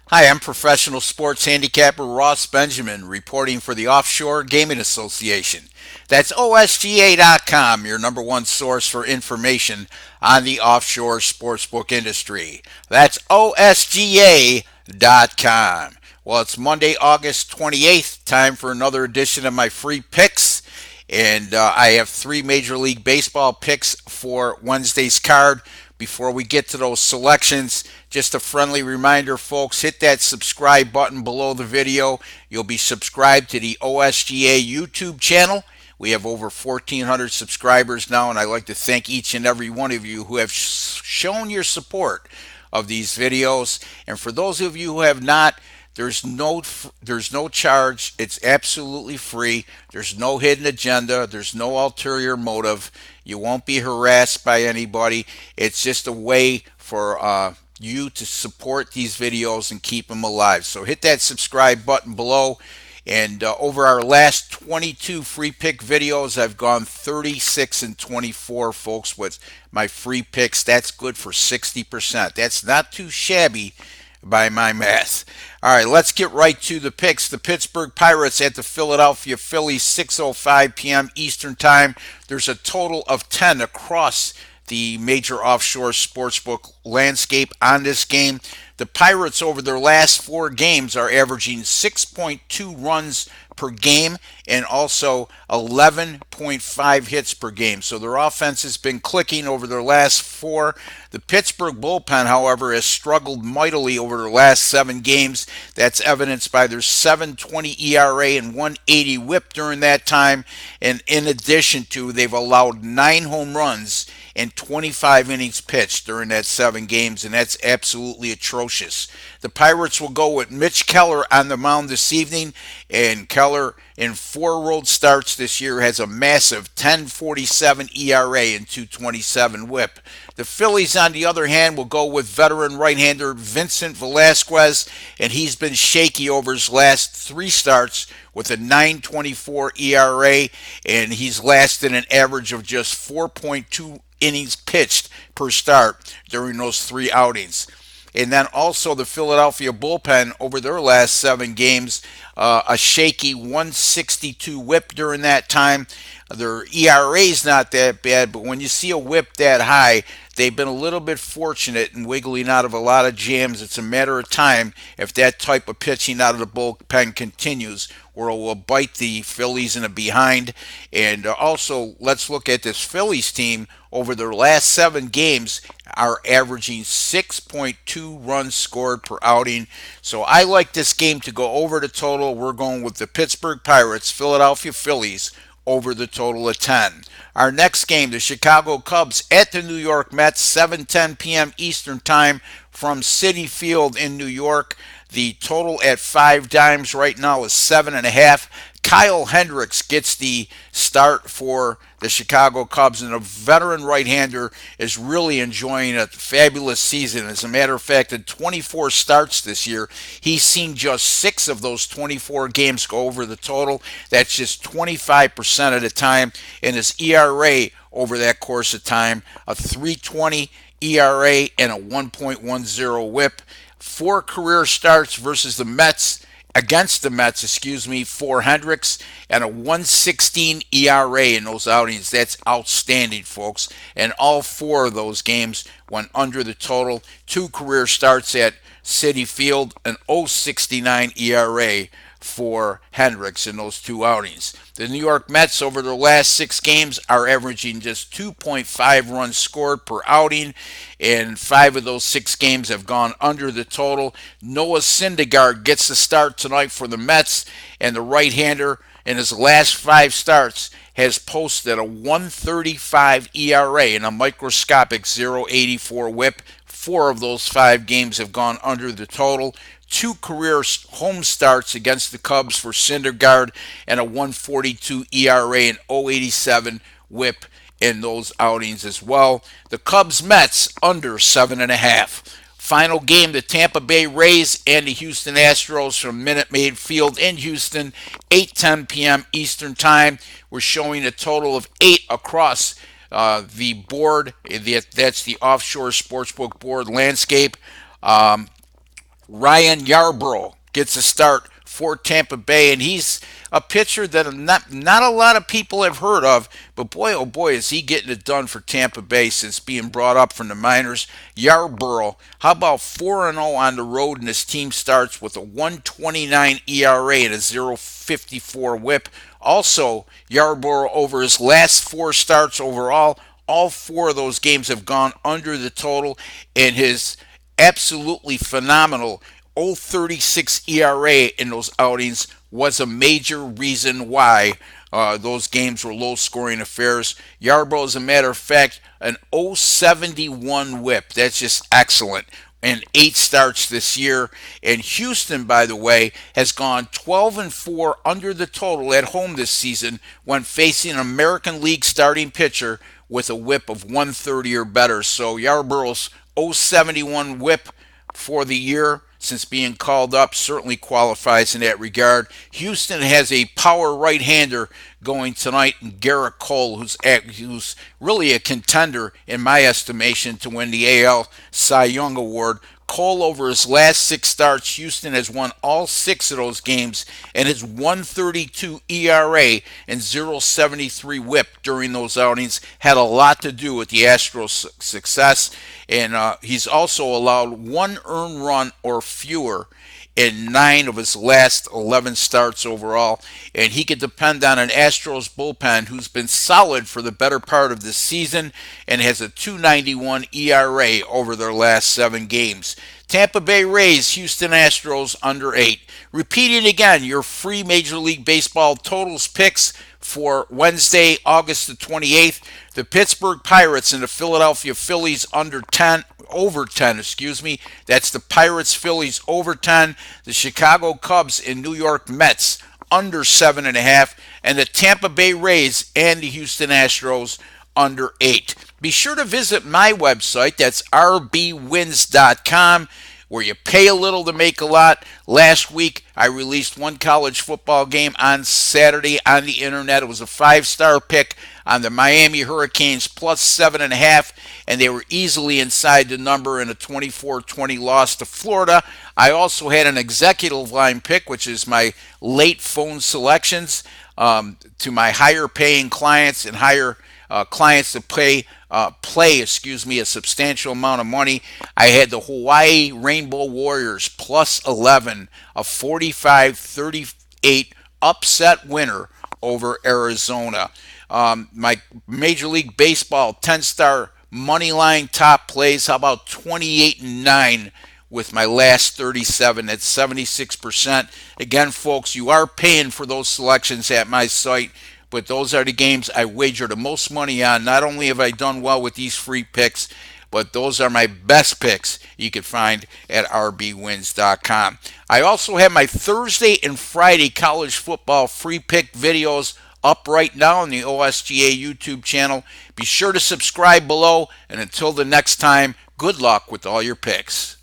Hi, I'm professional sports handicapper Ross Benjamin reporting for the Offshore Gaming Association. That's OSGA.com, your number one source for information on the offshore sportsbook industry. That's OSGA.com. Well, it's Monday, August 28th, time for another edition of my free picks. And I have three Major League Baseball picks for Wednesday's card. Before we get to those selections, just a friendly reminder, folks, hit that subscribe button below the video. You'll be subscribed to the OSGA YouTube channel. We have over 1,400 subscribers now, and I'd like to thank each and every one of you who have shown your support of these videos. And for those of you who have not, there's no charge. It's absolutely free. There's no hidden agenda. There's no ulterior motive. You won't be harassed by anybody. It's just a way for you to support these videos and keep them alive. So hit that subscribe button below. And over our last 22 free pick videos, I've gone 36 and 24, folks, with my free picks. That's good for 60%. That's not too shabby by my math. All right, let's get right to the picks. The Pittsburgh Pirates at the Philadelphia Phillies, 6:05 p.m. Eastern Time. There's a total of 10 across the major offshore sportsbook landscape on this game. The Pirates, over their last four games, are averaging 6.2 runs per game and also 11.5 hits per game. So their offense has been clicking over their last four. The Pittsburgh bullpen, however, has struggled mightily over their last seven games. That's evidenced by their 7.20 ERA and 1.80 WHIP during that time. And in addition to, they've allowed 9 home runs and 25 innings pitched during that 7 games, and that's absolutely atrocious. The Pirates will go with Mitch Keller on the mound this evening, and Keller, in 4 road starts this year, has a massive 10.47 ERA and 2.27 WHIP. The Phillies, on the other hand, will go with veteran right-hander Vincent Velasquez, and he's been shaky over his last 3 starts with a 9.24 ERA, and he's lasted an average of just 4.2 innings pitched per start during those 3 outings. And then also the Philadelphia bullpen, over their last 7 games, a shaky 162 WHIP during that time. Their ERA is not that bad, but when you see a WHIP that high, they've been a little bit fortunate in wiggling out of a lot of jams. It's a matter of time if that type of pitching out of the bullpen continues, where it will bite the Phillies in a behind. And also, let's look at this Phillies team. Over their last 7 games, are averaging 6.2 runs scored per outing. So I like this game to go over the total. We're going with the Pittsburgh Pirates, Philadelphia Phillies, over the total of 10. Our next game, the Chicago Cubs at the New York Mets, 7:10 p.m. Eastern Time from Citi Field in New York. The total at 5 dimes right now is 7.5. Kyle Hendricks gets the start for the Chicago Cubs, and a veteran right-hander is really enjoying a fabulous season. As a matter of fact, in 24 starts this year, he's seen just 6 of those 24 games go over the total. That's just 25% of the time, and his ERA over that course of time, a 3.20 ERA and a 1.10 WHIP. 4 career starts versus the Mets, against the Mets, for Hendricks, and a 1.16 ERA in those outings. That's outstanding, folks. And all 4 of those games went under the total. 2 career starts at Citi Field, an 0.69 ERA for Hendricks in those 2 outings. The New York Mets, over their last 6 games, are averaging just 2.5 runs scored per outing, and 5 of those 6 games have gone under the total. Noah Syndergaard gets the start tonight for the Mets, and the right-hander in his last 5 starts has posted a 1.35 ERA and a microscopic 0.84 WHIP. 4 of those 5 games have gone under the total. 2 career home starts against the Cubs for Syndergaard, and a 1.42 ERA and 0.87 WHIP in those outings as well. The Cubs Mets under 7.5. Final game, the Tampa Bay Rays and the Houston Astros from Minute Maid Field in Houston, 8:10 p.m. Eastern Time. We're showing a total of 8 across the board. That's the offshore sportsbook board landscape. Ryan Yarbrough gets a start for Tampa Bay, and he's a pitcher that not a lot of people have heard of, but boy, oh boy, is he getting it done for Tampa Bay since being brought up from the minors. Yarbrough, how about 4-0 on the road, and his team starts with a 1.29 ERA and a 0.54 WHIP. Also, Yarbrough over his last four starts overall, all four of those games have gone under the total, and his absolutely phenomenal 0.36 ERA in those outings was a major reason why those games were low scoring affairs. Yarbrough, as a matter of fact, an 0.71 whip. That's just excellent. And 8 starts this year. And Houston, by the way, has gone 12-4 under the total at home this season when facing an American League starting pitcher with a whip of 130 or better. So Yarbrough's 0.71 whip for the year since being called up certainly qualifies in that regard. Houston has a power right-hander going tonight in Garrett Cole, who's really a contender in my estimation to win the AL Cy Young Award. Cole, over his last 6 starts, Houston has won all 6 of those games, and his 1.32 ERA and 0.73 WHIP during those outings had a lot to do with the Astros' success. And he's also allowed 1 earned run or fewer in 9 of his last 11 starts overall. And he could depend on an Astros bullpen who's been solid for the better part of the season and has a 2.91 ERA over their last 7 games. Tampa Bay Rays, Houston Astros under 8. Repeating again, your free Major League Baseball totals picks for Wednesday, August the 28th. The Pittsburgh Pirates and the Philadelphia Phillies over 10, excuse me. That's the Pirates Phillies over 10. The Chicago Cubs and New York Mets under 7.5. And the Tampa Bay Rays and the Houston Astros under 8. Be sure to visit my website. That's rbwins.com, where you pay a little to make a lot. Last week, I released one college football game on Saturday on the internet. It was a 5-star pick on the Miami Hurricanes plus 7.5, and they were easily inside the number in a 24-20 loss to Florida. I also had an executive line pick, which is my late phone selections to my higher paying clients and higher clients that play a substantial amount of money. I had the Hawaii Rainbow Warriors plus 11, a 45-38 upset winner over Arizona. My Major League Baseball 10-star money line top plays. How about 28-9 with my last 37 at 76%? Again, folks, you are paying for those selections at my site, but those are the games I wager the most money on. Not only have I done well with these free picks, but those are my best picks you can find at rbwins.com. I also have my Thursday and Friday college football free pick videos up right now on the OSGA YouTube channel. Be sure to subscribe below, and until the next time, good luck with all your picks.